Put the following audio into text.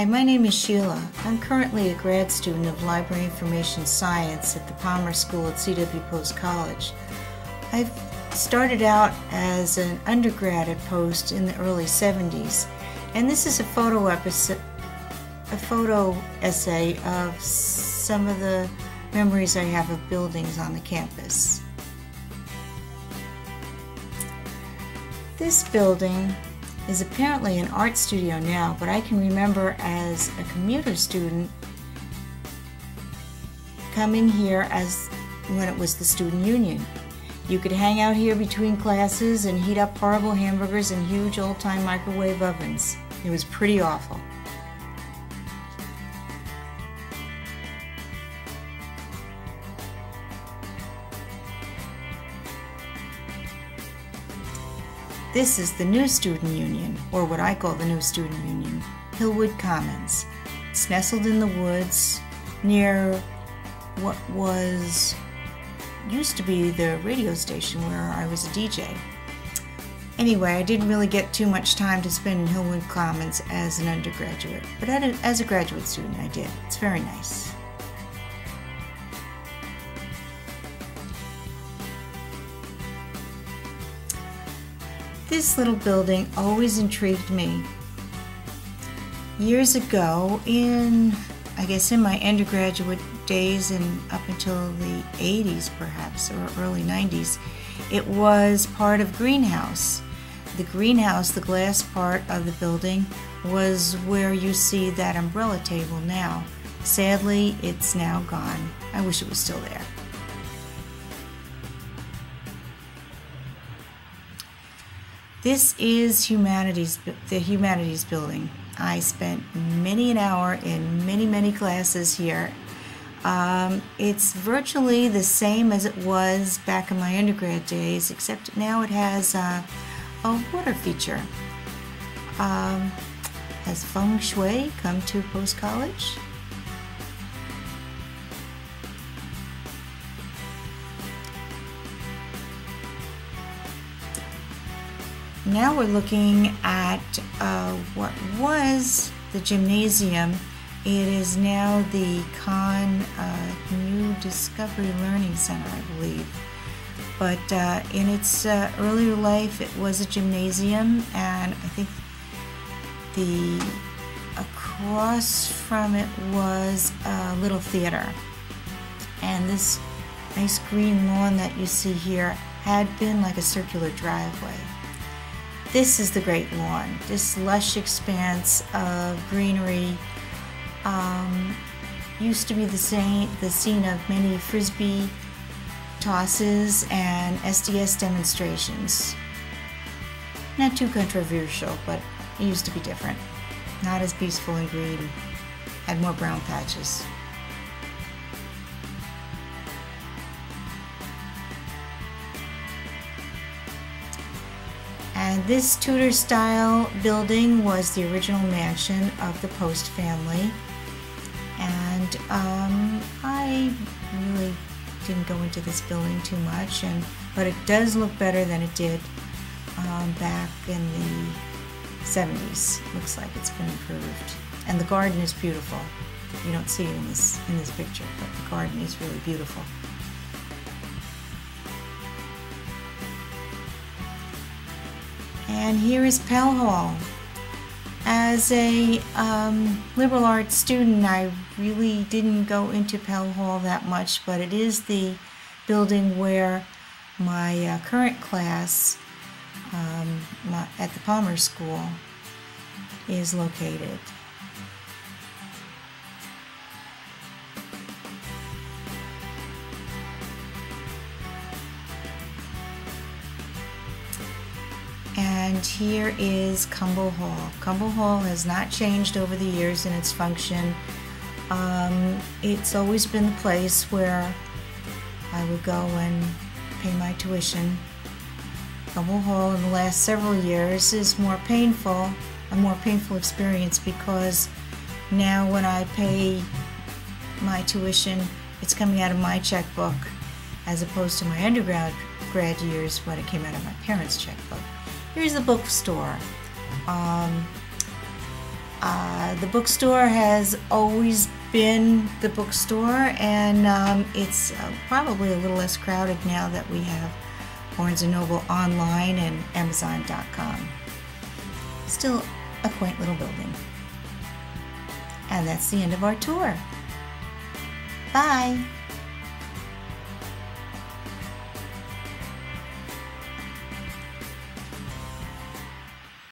Hi, my name is Sheila. I'm currently a grad student of Library Information Science at the Palmer School at C.W. Post College. I've started out as an undergrad at Post in the early 70s, and this is a photo essay of some of the memories I have of buildings on the campus. This building is apparently an art studio now, but I can remember as a commuter student coming here as when it was the student union. You could hang out here between classes and heat up horrible hamburgers in huge old-time microwave ovens. It was pretty awful. This is the new student union, or what I call the new student union, Hillwood Commons. It's nestled in the woods near what used to be the radio station where I was a DJ. Anyway, I didn't really get too much time to spend in Hillwood Commons as an undergraduate, but as a graduate student I did. It's very nice. This little building always intrigued me. Years ago, I guess in my undergraduate days and up until the 80s perhaps, or early 90s, it was part of greenhouse. The greenhouse, the glass part of the building, was where you see that umbrella table now. Sadly, it's now gone. I wish it was still there. This is the Humanities building. I spent many an hour in many classes here. It's virtually the same as it was back in my undergrad days, except now it has a water feature. Has feng shui come to Post College? Now we're looking at what was the gymnasium. It is now the New Discovery Learning Center, I believe. But in its earlier life, it was a gymnasium, and I think across from it was a little theater. And this nice green lawn that you see here had been like a circular driveway. This is the Great Lawn, this lush expanse of greenery. Used to be the scene of many Frisbee tosses and SDS demonstrations. Not too controversial, but it used to be different. Not as peaceful and green, had more brown patches. And this Tudor-style building was the original mansion of the Post family. And I really didn't go into this building too much, but it does look better than it did back in the 70s. Looks like it's been improved. And the garden is beautiful. You don't see it in this picture, but the garden is really beautiful. And here is Pell Hall. As a liberal arts student, I really didn't go into Pell Hall that much, but it is the building where my current class at the Palmer School is located. And here is Cumble Hall. Cumble Hall has not changed over the years in its function. It's always been the place where I would go and pay my tuition. Cumble Hall in the last several years is a more painful experience, because now when I pay my tuition, it's coming out of my checkbook as opposed to my undergrad years when it came out of my parents' checkbook. Here's the bookstore. The bookstore has always been the bookstore, and it's probably a little less crowded now that we have Barnes & Noble online and Amazon.com. Still a quaint little building. And that's the end of our tour. Bye!